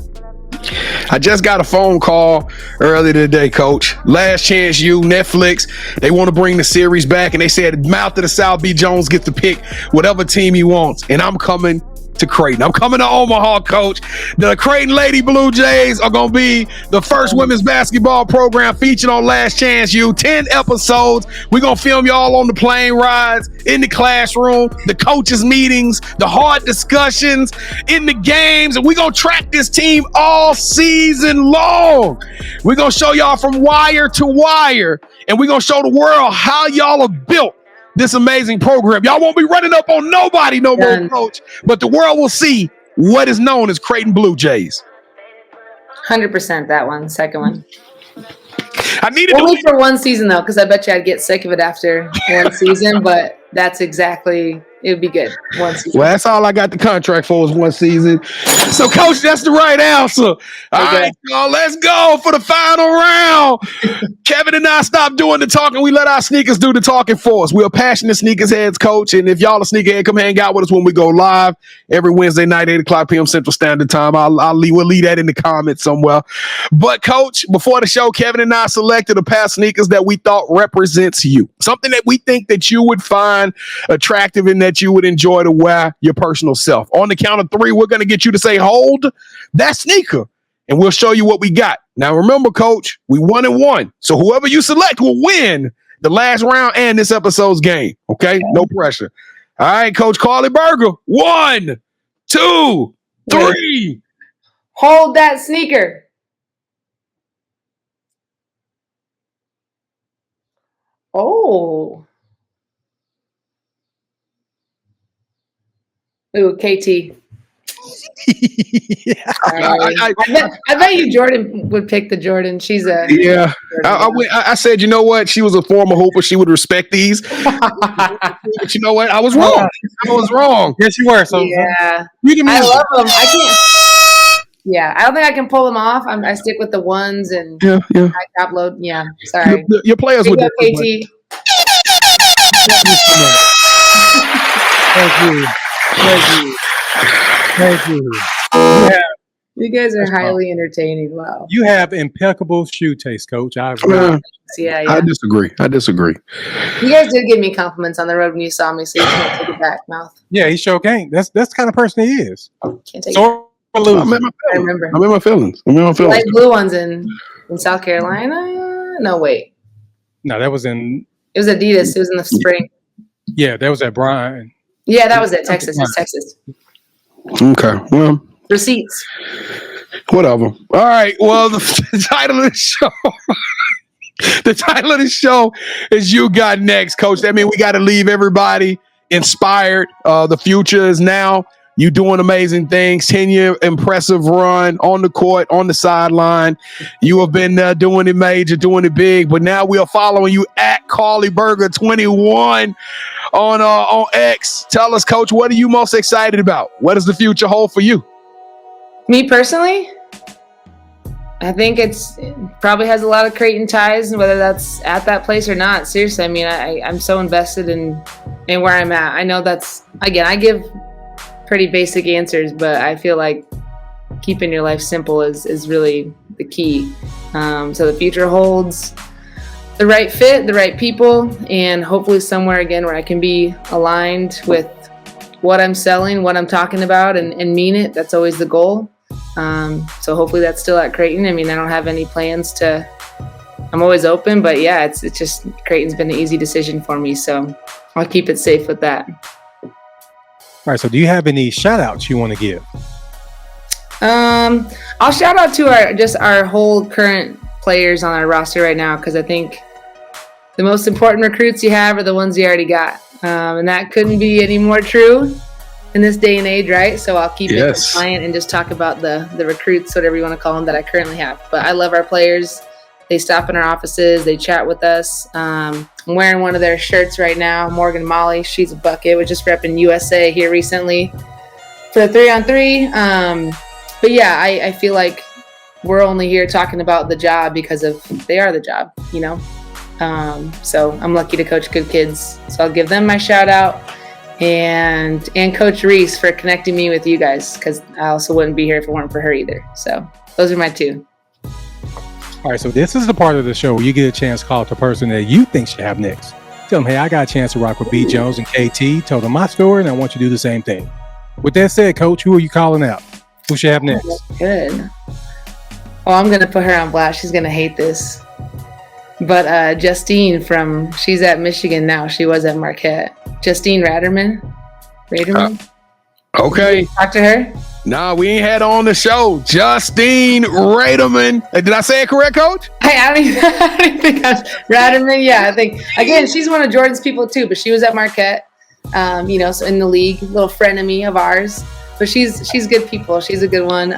I just got a phone call earlier today, Coach. Last Chance U, Netflix. They want to bring the series back, and they said Mouth of the South, B. Jones gets to pick whatever team he wants, and I'm coming to Creighton. I'm coming to Omaha, Coach. The Creighton Lady Blue Jays are going to be the first women's basketball program featured on Last Chance U. 10 episodes. We're going to film y'all on the plane rides, in the classroom, the coaches' meetings, the hard discussions, in the games, and we're going to track this team all season long. We're going to show y'all from wire to wire, and we're going to show the world how y'all are built this amazing program. Y'all won't be running up on nobody no more, Coach, but the world will see what is known as Creighton Blue Jays. 100% that one, second one. I needed only for one season though, because I bet you I'd get sick of it after one season, but that's exactly, it would be good. One season. Well, that's all I got the contract for is one season. So, Coach, that's the right answer. All right, y'all, let's go for the final round. Kevin and I stopped doing the talking. We let our sneakers do the talking for us. We're passionate sneakers heads, Coach. And if y'all a sneakerhead, come hang out with us when we go live every Wednesday night, 8 o'clock p.m. Central Standard Time. We'll leave that in the comments somewhere. But, Coach, before the show, Kevin and I selected a pair of sneakers that we thought represents you. Something that we think that you would find attractive and that you would enjoy to wear your personal self. On the count of 3, we're going to get you to say, hold that sneaker, and we'll show you what we got. Now, remember, Coach, we 1-1. So whoever you select will win the last round and this episode's game. Okay? No pressure. All right, Coach Carli Berger. 1, 2, 3. Hold that sneaker. Oh. Ooh, KT. Yeah. I bet you Jordan would pick the Jordan. She's a I said, you know what? She was a former hooper. She would respect these. But you know what? I was wrong. Yes, you were. So yeah, I love them. I can't. Yeah, I don't think I can pull them off. I stick with the ones and high top load. Yeah, sorry. Your players would. KT. Thank you. You guys are highly entertaining. Wow. You have impeccable shoe taste, Coach. I disagree. You guys did give me compliments on the road when you saw me, so you can't take it back, Mouth. Yeah, he sure can't. That's the kind of person he is. Can't take it. I remember. I'm in my feelings. Like blue ones in South Carolina? No, wait. No, that was in... It was Adidas. It was in the spring. Yeah, that was at Brian. Yeah, that was it. Texas. It's Texas. Okay, well... Receipts. Whatever. All right, well, the title of the show... The title of the show is You Got Next, Coach. That means we got to leave everybody inspired. The future is now. You doing amazing things. 10-year impressive run on the court, on the sideline. You have been doing it major, doing it big. But now we are following you at Carli Berger 21 on X. Tell us, Coach, what are you most excited about? What does the future hold for you? Me personally, I think it probably has a lot of Creighton ties, whether that's at that place or not. Seriously, I mean, I'm so invested in where I'm at. I know that's, again, I give pretty basic answers, but I feel like keeping your life simple is really the key. So the future holds the right fit, the right people, and hopefully somewhere again where I can be aligned with what I'm selling, what I'm talking about, and mean it. That's always the goal. So hopefully that's still at Creighton. I mean, I don't have any plans to, I'm always open, but yeah, it's just Creighton's been an easy decision for me. So I'll keep it safe with that. All right. So do you have any shout outs you want to give? I'll shout out to our whole current players on our roster right now, because I think the most important recruits you have are the ones you already got. And that couldn't be any more true in this day and age, right? So I'll keep it compliant and just talk about the recruits, whatever you want to call them, that I currently have. But I love our players. They stop in our offices. They chat with us. I'm wearing one of their shirts right now. Morgan Molly, she's a bucket. We're just repping USA here recently for the 3-on-3. But yeah, I feel like we're only here talking about the job because they are the job, you know? So I'm lucky to coach good kids. So I'll give them my shout out. And Coach Reese for connecting me with you guys, because I also wouldn't be here if it weren't for her either. So those are my two. All right, so this is the part of the show where you get a chance to call out the person that you think should have next. Tell them, hey, I got a chance to rock with B. Jones and KT. Tell them my story, and I want you to do the same thing. With that said, Coach, who are you calling out? Who should have next? Good. Oh, I'm going to put her on blast. She's going to hate this. But Justine she's at Michigan now. She was at Marquette. Justine Raderman. Okay. Talk to her. Nah, we ain't had her on the show. Justine Raderman. Did I say it correct, Coach? I don't even think Raderman. Yeah, I think, again, she's one of Jordan's people too, but she was at Marquette, so in the league, little frenemy of ours. But she's good people. She's a good one.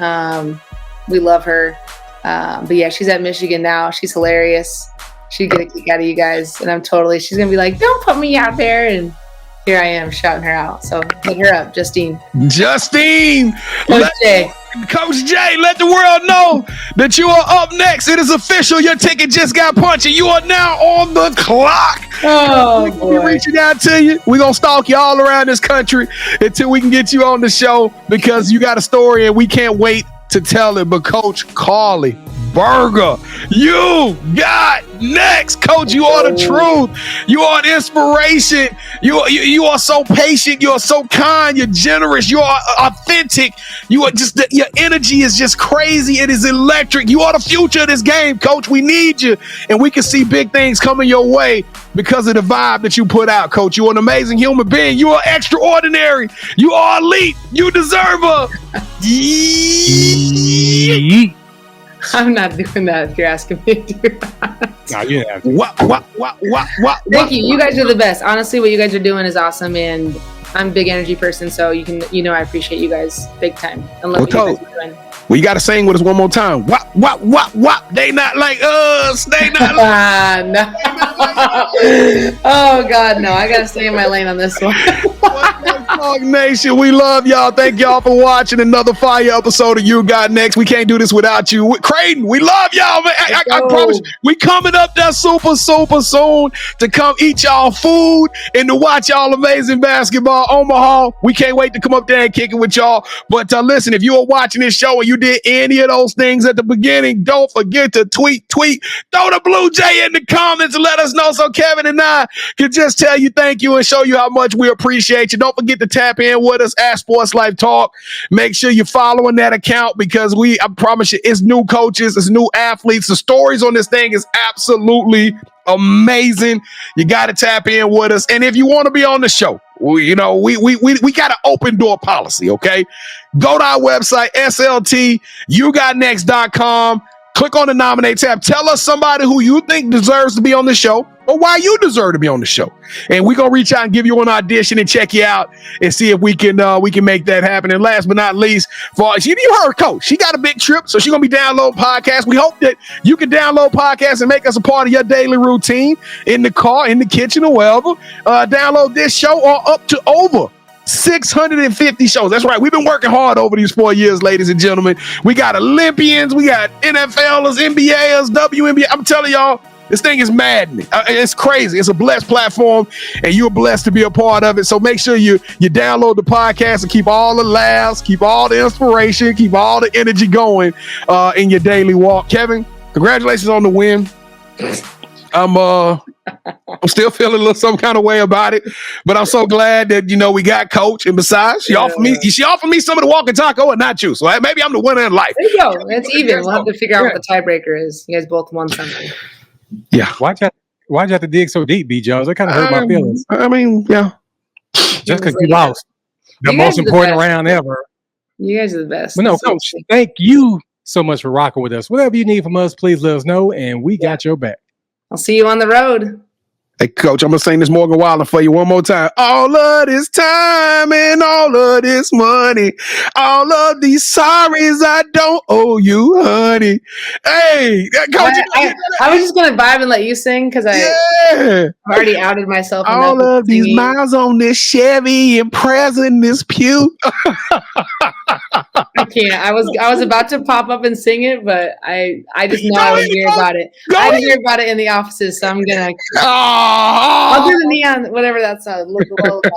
We love her. But yeah, she's at Michigan now. She's hilarious. She'd get a kick out of you guys. And she's going to be like, don't put me out there. And here I am shouting her out. So hit her up, Justine. Coach J, let the world know that you are up next. It is official. Your ticket just got punched. You are now on the clock. Oh, boy. We're reaching out to you. We're going to stalk you all around this country until we can get you on the show, because you got a story and we can't wait to tell it. But Coach Carli Berger, you got next. Coach, you are the truth. You are an inspiration. You are so patient. You are so kind. You're generous. You are authentic. You are just, your energy is just crazy. It is electric. You are the future of this game, Coach. We need you, and we can see big things coming your way because of the vibe that you put out, Coach. You are an amazing human being. You are extraordinary. You are elite. You deserve a yeet. I'm not doing that if you're asking me to do that. No, you have to. What? Thank you. You guys are the best. Honestly, what you guys are doing is awesome, and I'm a big energy person, so I appreciate you guys big time. And love what you guys are doing. Well, you got to sing with us one more time. Wop. They not like us. They not like no. Oh, God, no. I got to stay in my lane on this one. Dog Nation, we love y'all. Thank y'all for watching another fire episode of You Got Next. We can't do this without you. Creighton, we love y'all, man. I promise you, we coming up there super soon to come eat y'all food and to watch y'all amazing basketball. Omaha, we can't wait to come up there and kick it with y'all. But listen, if you are watching this show and you did any of those things at the beginning, don't forget to tweet, throw the Blue Jay in the comments and let us know so Kevin and I can just tell you thank you and show you how much we appreciate you. Don't forget to tap in with us at Sports Life Talk. Make sure you're following that account, because I promise you, it's new coaches, it's new athletes. The stories on this thing is absolutely amazing. You got to tap in with us. And if you want to be on the show, we got an open door policy, okay? Go to our website, SLT, YouGotNext.com. Click on the nominate tab. Tell us somebody who you think deserves to be on the show or why you deserve to be on the show. And we're going to reach out and give you an audition and check you out and see if we can make that happen. And last but not least, you heard Coach. She got a big trip, so she's going to be downloading podcasts. We hope that you can download podcasts and make us a part of your daily routine in the car, in the kitchen, or wherever. Download this show or up to over 650 shows. That's right. We've been working hard over these 4 years, ladies and gentlemen. We got Olympians, we got NFLers, NBAers, WNBA. I'm telling y'all, this thing is maddening. It's crazy. It's a blessed platform, and you're blessed to be a part of it. So make sure you download the podcast and keep all the laughs, keep all the inspiration, keep all the energy going in your daily walk. Kevin, congratulations on the win. I'm still feeling a little some kind of way about it, but I'm so glad that we got Coach. And besides, she offered me some of the walking taco and not you. So maybe I'm the winner in life. There you go. That's even. We'll have to figure out what the tiebreaker is. You guys both won something. Yeah. Why'd you have to dig so deep, B. Jones? That kind of hurt my feelings. I mean, yeah. Just because you lost the most important round ever. You guys are the best. But no, Coach, thank you so much for rocking with us. Whatever you need from us, please let us know, and we got your back. I'll see you on the road. Hey, Coach, I'm going to sing this Morgan Wallen for you one more time. All of this time and all of this money, all of these sorries I don't owe you, honey. Hey, Coach. I was just going to vibe and let you sing because I already outed myself. All of these miles on this Chevy and present this pew. I can't. I was about to pop up and sing it, but I just know I would hear about it. I would hear about it in the offices, so I'm going to... I'll do the neon, whatever that's the lullaby.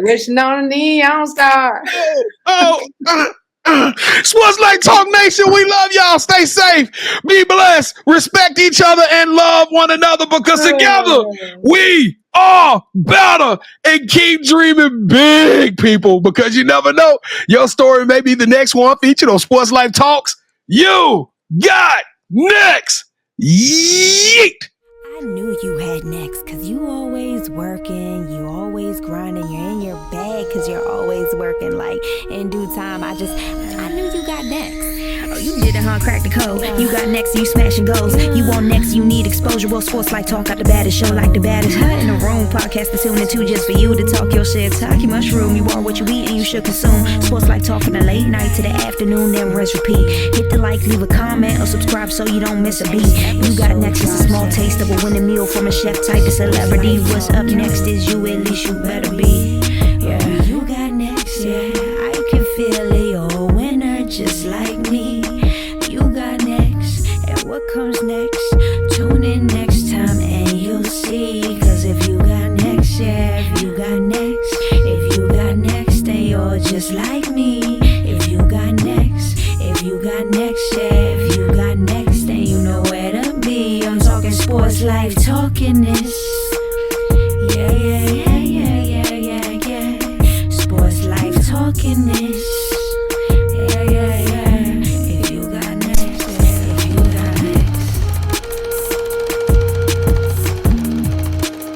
Wishing on a neon star. Sports Life Talk Nation, we love y'all. Stay safe, be blessed, respect each other, and love one another because together we are better. And keep dreaming big, people, because you never know. Your story may be the next one featured on Sports Life Talks. You got next. Yeet. I knew you had next, cause you always working, you always grinding, you're in your bag cause you're always working. Like in due time, I knew you got next. Oh, you did it, huh? Crack the code. You got next, you smashing goals. You want next, you need exposure. Well, Sports Like Talk got the baddest show, like the baddest in the room. Podcast to tune into just for you to talk your shit. Talk your mushroom, you are what you eat and you should consume. Sports Like Talk from the late night to the afternoon, then rest repeat. Hit the like, leave a comment, or subscribe so you don't miss a beat. You got next, just a small taste of a winning meal from a chef type of celebrity. What's up next is you, at least you better be. Yeah, you got next, yeah. I can feel it, you're a winner just like me. You got next, and what comes next? Tune in next time and you'll see. Cause if you got next, yeah, if you got next, then you're just like me. If you got next, yeah, if you got next, then you know where to be. I'm talking Sports Life, talking this. Yeah. Sports Life, talking this.